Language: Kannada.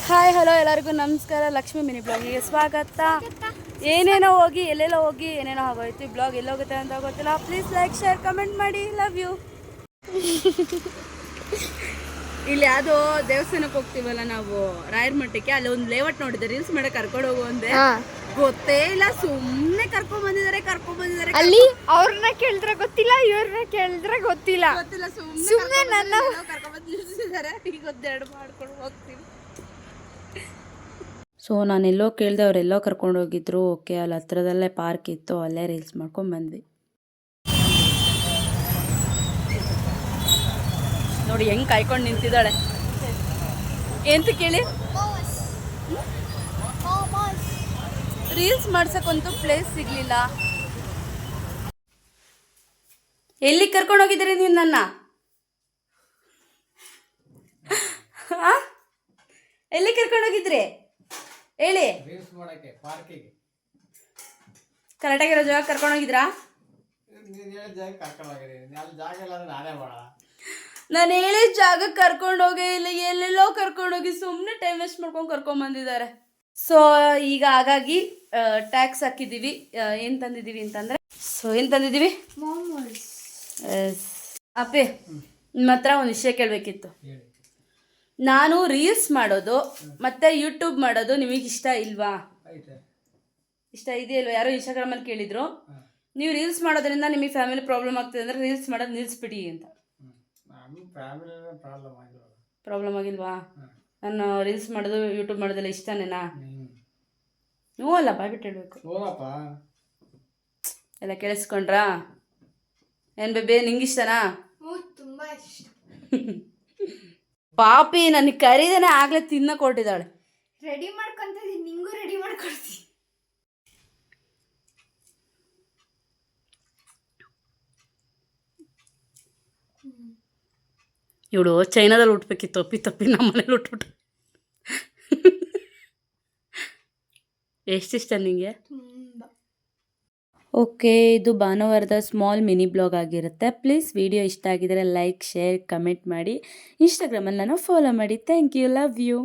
ಹಾಯ್ ಹಲೋ ಎಲ್ಲರಿಗೂ ನಮಸ್ಕಾರ. ಲಕ್ಷ್ಮಿ ಮಿನಿ ಬ್ಲಾಗಿಗೆ ಸ್ವಾಗತ. ಏನೇನೋ ಹೋಗಿ ಎಲ್ಲೆಲ್ಲೋ ಹೋಗಿ ಏನೇನೋ ಆಗೋಯ್ತು. ಈ ಬ್ಲಾಗ್ ಎಲ್ಲೋಗುತ್ತೆ ಅಂತ ಗೊತ್ತಿಲ್ಲ. ಪ್ಲೀಸ್ ಲೈಕ್ ಶೇರ್ ಕಮೆಂಟ್ ಮಾಡಿ. Love you. ಇಲ್ಲಿ ಯಾವುದೋ ದೇವಸ್ಥಾನಕ್ಕೆ ಹೋಗ್ತೀವಲ್ಲ ನಾವು, ರಾಯರ ಮಠಕ್ಕೆ. ಅಲ್ಲಿ ಒಂದು ಲೇಔಟ್ ನೋಡಿದೆ, ರೀಲ್ಸ್ ಮಾಡಕ್ಕೆ ಕರ್ಕೊಂಡು ಹೋಗು ಅಂದೆ. ಗೊತ್ತೇ ಇಲ್ಲ, ಸುಮ್ಮನೆ ಕರ್ಕೊಂಡ್ ಬಂದಿದ್ದಾರೆ. ಅಲ್ಲಿ ಅವ್ರನ್ನ ಕೇಳಿದ್ರೆ ಗೊತ್ತಿಲ್ಲ, ಇವ್ರನ್ನ ಕೇಳಿದ್ರೆ ಗೊತ್ತಿಲ್ಲ. ಸುಮ್ಮನೆ ನನ್ನ ಕರ್ಕೊಂಡ್ ಬಂದಿದ್ದಾರೆ. ಈಗ ಒಂದೆರಡು ಮಾಡ್ಕೊಂಡು ಹೋಗ್ತೀವಿ. ಸೊ ನಾನೆಲ್ಲೋ ಕೇಳಿದೆ, ಅವರೆಲ್ಲೋ ಕರ್ಕೊಂಡು ಹೋಗಿದ್ರು. ಓಕೆ, ಅಲ್ಲಿ ಹತ್ರದಲ್ಲೇ ಪಾರ್ಕ್ ಇತ್ತು, ಅಲ್ಲೇ ರೀಲ್ಸ್ ಮಾಡ್ಕೊಂಡು ಬಂದ್ವಿ. ನೋಡಿ ಹೆಂಗೆ ಕಾಯ್ಕೊಂಡು ನಿಂತಿದ್ದಾಳೆ. ಎಂತ ಕೇಳಿ, ರೀಲ್ಸ್ ಮಾಡ್ಸಕ್ಕಂತೂ ಪ್ಲೇಸ್ ಸಿಗ್ಲಿಲ್ಲ. ಎಲ್ಲಿ ಕರ್ಕೊಂಡು ಹೋಗಿದ್ರಿ ನೀವು ನನ್ನ? ಎಲ್ಲಿ ಕರ್ಕೊಂಡು ಹೋಗಿದ್ರಿ ಹೇಳಿ? ಕರೆಕ್ಟಾಗಿರೋ ಜಾಗ ಕರ್ಕೊಂಡು ಹೋಗಿದ್ರಾ? ನಾನು ಹೇಳಿದ ಜಾಗಕ್ಕೆ ಕರ್ಕೊಂಡು ಹೋಗೇ ಇಲ್ಲ, ಎಲ್ಲೆಲ್ಲೋ ಕರ್ಕೊಂಡೋಗಿ ಸುಮ್ಮನೆ ಟೈಮ್ ವೇಸ್ಟ್ ಮಾಡ್ಕೊಂಡು ಕರ್ಕೊಂಡ್ ಬಂದಿದ್ದಾರೆ. ಸೊ ಈಗ ಹಾಗಾಗಿ ಟ್ಯಾಕ್ಸ್ ಹಾಕಿದ್ದೀವಿ. ಏನು ತಂದಿದ್ದೀವಿ ಅಂತಂದರೆ, ಏನು ತಂದಿದ್ದೀವಿ? ಅಪ್ಪೆ, ನಿಮ್ಮ ಹತ್ರ ಒಂದು ವಿಷಯ ಕೇಳಬೇಕಿತ್ತು. ನಾನು ರೀಲ್ಸ್ ಮಾಡೋದು ಮತ್ತು ಯೂಟ್ಯೂಬ್ ಮಾಡೋದು ನಿಮಗೆ ಇಷ್ಟ ಇಲ್ವಾ? ಇಷ್ಟ ಇದೆಯಲ್ವಾ? ಯಾರೋ ಇನ್ಸ್ಟಾಗ್ರಾಮಲ್ಲಿ ಕೇಳಿದರು, ನೀವು ರೀಲ್ಸ್ ಮಾಡೋದ್ರಿಂದ ನಿಮಗೆ ಫ್ಯಾಮಿಲಿ ಪ್ರಾಬ್ಲಮ್ ಆಗ್ತದೆ ಅಂದರೆ ರೀಲ್ಸ್ ಮಾಡೋದು ನಿಲ್ಲಿಸ್ಬಿಡಿ ಅಂತ. ಪ್ರಾಬ್ಲಮ್ ಆಗಿಲ್ವಾ? ನಾನು ರೀಲ್ಸ್ ಮಾಡೋದು ಯೂಟ್ಯೂಬ್ ಮಾಡೋದೆಲ್ಲ ಇಷ್ಟನೇನಾ? ಹ್ಞೂ ಅಲ್ಲ, ಬಾಯ್ಬಿಟ್ಟು ಹೇಳಬೇಕು. ಎಲ್ಲ ಕೇಳಿಸ್ಕೊಂಡ್ರಾ? ಏನು ಬೇಬೆ, ನಿಂಗಿಷ್ಟನಾ? ತುಂಬ ಇಷ್ಟ. ಪಾಪಿ ನನಗೆ ಕರೀದೇನೆ ಆಗಲೇ ತಿನ್ನ ಕೊಟ್ಟಿದ್ದಾಳೆ. ರೆಡಿ ಮಾಡ್ಕೊಂತಿದ್ದೀನಿ, ನಿಂಗೂ ರೆಡಿ ಮಾಡ್ಕೊಡ್ತೀನಿ. ಇವಳು ಚೈನಾದಲ್ಲಿ ಹುಟ್ಬೇಕಿತ್ತು, ತಪ್ಪಿ ನಮ್ಮ ಮನೇಲಿ ಹುಟ್ಬಿಟ್ಟು. ಎಷ್ಟಿಷ್ಟ ನಿಮಗೆ? ಓಕೆ, ಇದು ಭಾನುವಾರದ ಸ್ಮಾಲ್ ಮಿನಿ ಬ್ಲಾಗ್ ಆಗಿರುತ್ತೆ. ಪ್ಲೀಸ್ ವಿಡಿಯೋ ಇಷ್ಟ ಆಗಿದರೆ ಲೈಕ್ ಶೇರ್ ಕಮೆಂಟ್ ಮಾಡಿ. ಇನ್ಸ್ಟಾಗ್ರಾಮಲ್ಲಿ ನಾನು ಫಾಲೋ ಮಾಡಿ. Thank you, love you.